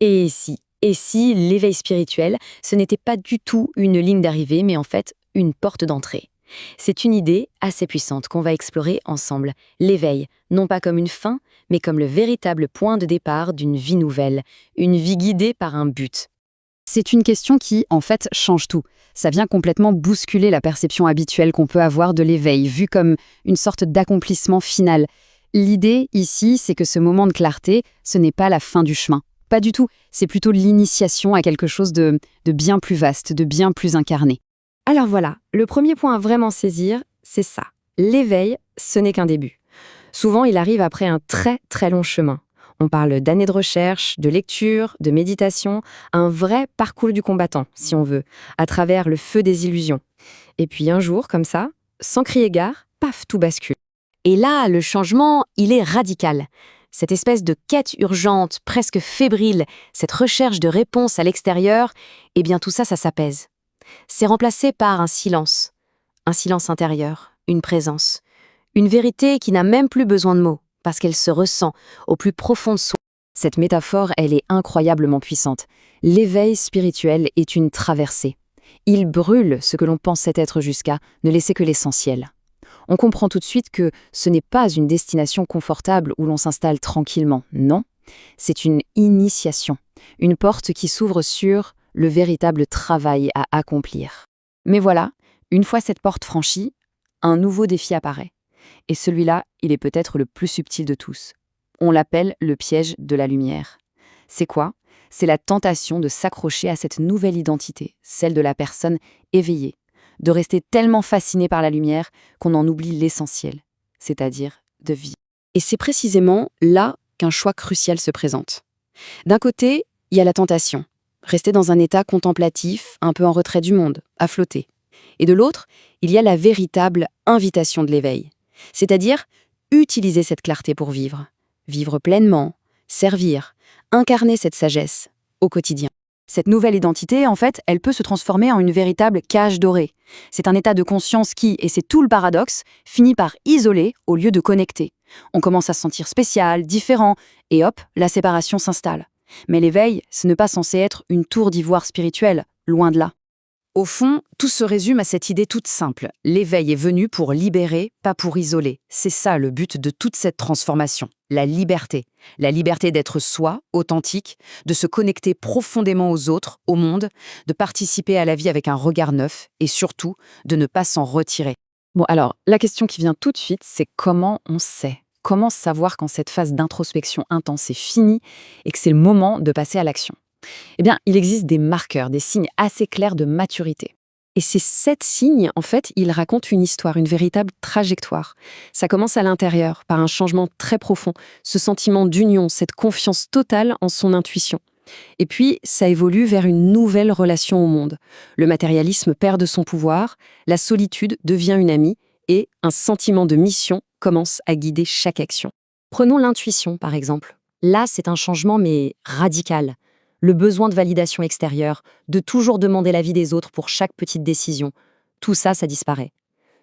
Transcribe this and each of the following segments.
Et si l'éveil spirituel, ce n'était pas du tout une ligne d'arrivée, mais en fait une porte d'entrée. C'est une idée assez puissante qu'on va explorer ensemble. L'éveil, non pas comme une fin, mais comme le véritable point de départ d'une vie nouvelle, une vie guidée par un but. C'est une question qui, en fait, change tout. Ça vient complètement bousculer la perception habituelle qu'on peut avoir de l'éveil, vu comme une sorte d'accomplissement final. L'idée, ici, c'est que ce moment de clarté, ce n'est pas la fin du chemin. Pas du tout, c'est plutôt l'initiation à quelque chose de bien plus vaste, de bien plus incarné. Alors voilà, le premier point à vraiment saisir, c'est ça. L'éveil, ce n'est qu'un début. Souvent, il arrive après un très très long chemin. On parle d'années de recherche, de lecture, de méditation, un vrai parcours du combattant, si on veut, à travers le feu des illusions. Et puis un jour, comme ça, sans crier gare, paf, tout bascule. Et là, le changement, il est radical. Cette espèce de quête urgente, presque fébrile, cette recherche de réponse à l'extérieur, eh bien tout ça, ça s'apaise. C'est remplacé par un silence intérieur, une présence, une vérité qui n'a même plus besoin de mots, parce qu'elle se ressent au plus profond de soi. Cette métaphore, elle est incroyablement puissante. L'éveil spirituel est une traversée. Il brûle ce que l'on pensait être jusqu'à, ne laisser que l'essentiel. On comprend tout de suite que ce n'est pas une destination confortable où l'on s'installe tranquillement, non. C'est une initiation, une porte qui s'ouvre sur le véritable travail à accomplir. Mais voilà, une fois cette porte franchie, un nouveau défi apparaît. Et celui-là, il est peut-être le plus subtil de tous. On l'appelle le piège de la lumière. C'est quoi? C'est la tentation de s'accrocher à cette nouvelle identité, celle de la personne éveillée, de rester tellement fasciné par la lumière qu'on en oublie l'essentiel, c'est-à-dire de vivre. Et c'est précisément là qu'un choix crucial se présente. D'un côté, il y a la tentation, rester dans un état contemplatif, un peu en retrait du monde, à flotter. Et de l'autre, il y a la véritable invitation de l'éveil, c'est-à-dire utiliser cette clarté pour vivre, vivre pleinement, servir, incarner cette sagesse au quotidien. Cette nouvelle identité, en fait, elle peut se transformer en une véritable cage dorée. C'est un état de conscience qui, et c'est tout le paradoxe, finit par isoler au lieu de connecter. On commence à se sentir spécial, différent, et hop, la séparation s'installe. Mais l'éveil, ce n'est pas censé être une tour d'ivoire spirituelle, loin de là. Au fond, tout se résume à cette idée toute simple. L'éveil est venu pour libérer, pas pour isoler. C'est ça le but de toute cette transformation, la liberté. La liberté d'être soi, authentique, de se connecter profondément aux autres, au monde, de participer à la vie avec un regard neuf et surtout, de ne pas s'en retirer. Bon, alors, la question qui vient tout de suite, c'est comment on sait? Comment savoir quand cette phase d'introspection intense est finie et que c'est le moment de passer à l'action? Eh bien, il existe des marqueurs, des signes assez clairs de maturité. Et ces 7 signes, en fait, ils racontent une histoire, une véritable trajectoire. Ça commence à l'intérieur, par un changement très profond, ce sentiment d'union, cette confiance totale en son intuition. Et puis, ça évolue vers une nouvelle relation au monde. Le matérialisme perd de son pouvoir, la solitude devient une amie, et un sentiment de mission commence à guider chaque action. Prenons l'intuition, par exemple. Là, c'est un changement, mais radical. Le besoin de validation extérieure, de toujours demander l'avis des autres pour chaque petite décision. Tout ça, ça disparaît.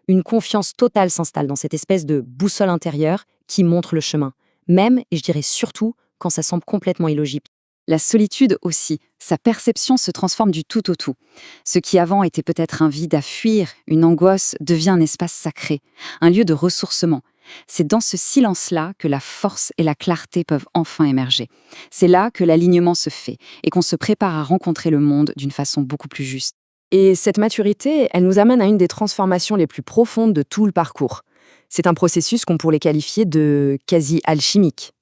Une confiance totale s'installe dans cette espèce de boussole intérieure qui montre le chemin. Même, et je dirais surtout, quand ça semble complètement illogique. La solitude aussi, sa perception se transforme du tout au tout. Ce qui avant était peut-être un vide à fuir, une angoisse, devient un espace sacré, un lieu de ressourcement. C'est dans ce silence-là que la force et la clarté peuvent enfin émerger. C'est là que l'alignement se fait et qu'on se prépare à rencontrer le monde d'une façon beaucoup plus juste. Et cette maturité, elle nous amène à une des transformations les plus profondes de tout le parcours. C'est un processus qu'on pourrait qualifier de quasi alchimique.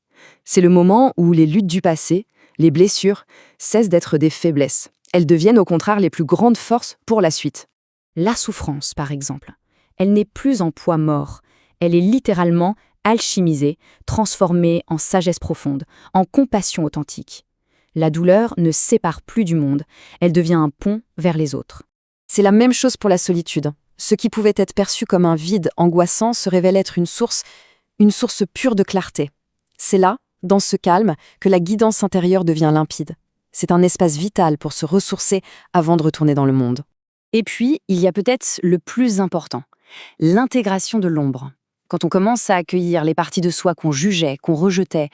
C'est le moment où les luttes du passé, les blessures, cessent d'être des faiblesses. Elles deviennent au contraire les plus grandes forces pour la suite. La souffrance, par exemple, elle n'est plus en poids mort. Elle est littéralement alchimisée, transformée en sagesse profonde, en compassion authentique. La douleur ne sépare plus du monde, elle devient un pont vers les autres. C'est la même chose pour la solitude. Ce qui pouvait être perçu comme un vide angoissant se révèle être une source pure de clarté. C'est là, dans ce calme, que la guidance intérieure devient limpide. C'est un espace vital pour se ressourcer avant de retourner dans le monde. Et puis, il y a peut-être le plus important, l'intégration de l'ombre. Quand on commence à accueillir les parties de soi qu'on jugeait, qu'on rejetait,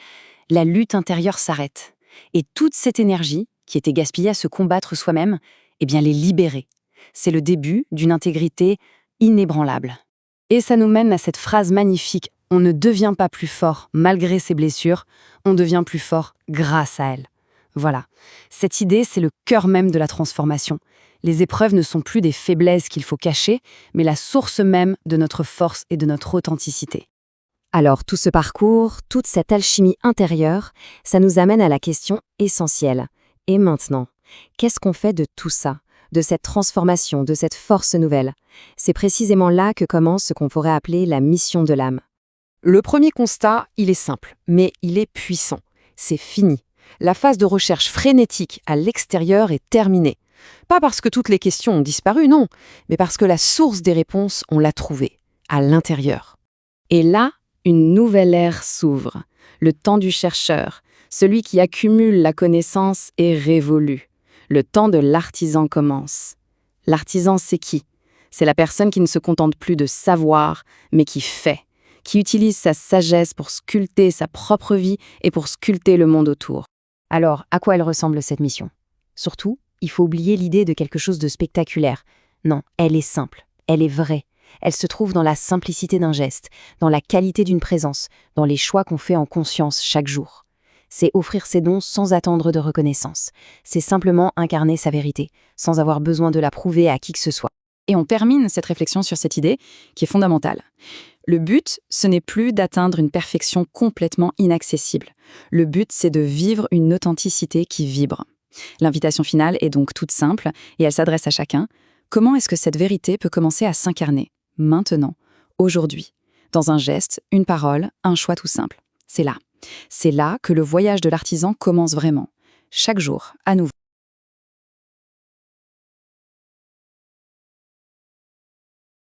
la lutte intérieure s'arrête. Et toute cette énergie, qui était gaspillée à se combattre soi-même, eh bien les libérer. C'est le début d'une intégrité inébranlable. Et ça nous mène à cette phrase magnifique: on ne devient pas plus fort malgré ses blessures, on devient plus fort grâce à elles. Voilà. Cette idée, c'est le cœur même de la transformation. Les épreuves ne sont plus des faiblesses qu'il faut cacher, mais la source même de notre force et de notre authenticité. Alors, tout ce parcours, toute cette alchimie intérieure, ça nous amène à la question essentielle. Et maintenant, qu'est-ce qu'on fait de tout ça, de cette transformation, de cette force nouvelle? C'est précisément là que commence ce qu'on pourrait appeler la mission de l'âme. Le premier constat, il est simple, mais il est puissant. C'est fini. La phase de recherche frénétique à l'extérieur est terminée. Pas parce que toutes les questions ont disparu, non, mais parce que la source des réponses, on l'a trouvée, à l'intérieur. Et là, une nouvelle ère s'ouvre. Le temps du chercheur, celui qui accumule la connaissance, est révolu. Le temps de l'artisan commence. L'artisan, c'est qui? C'est la personne qui ne se contente plus de savoir, mais qui fait, qui utilise sa sagesse pour sculpter sa propre vie et pour sculpter le monde autour. Alors, à quoi elle ressemble cette mission? Surtout, il faut oublier l'idée de quelque chose de spectaculaire. Non, elle est simple, elle est vraie. Elle se trouve dans la simplicité d'un geste, dans la qualité d'une présence, dans les choix qu'on fait en conscience chaque jour. C'est offrir ses dons sans attendre de reconnaissance. C'est simplement incarner sa vérité, sans avoir besoin de la prouver à qui que ce soit. Et on termine cette réflexion sur cette idée qui est fondamentale. Le but, ce n'est plus d'atteindre une perfection complètement inaccessible. Le but, c'est de vivre une authenticité qui vibre. L'invitation finale est donc toute simple et elle s'adresse à chacun. Comment est-ce que cette vérité peut commencer à s'incarner, maintenant, aujourd'hui, dans un geste, une parole, un choix tout simple? C'est là. C'est là que le voyage de l'artisan commence vraiment. Chaque jour, à nouveau.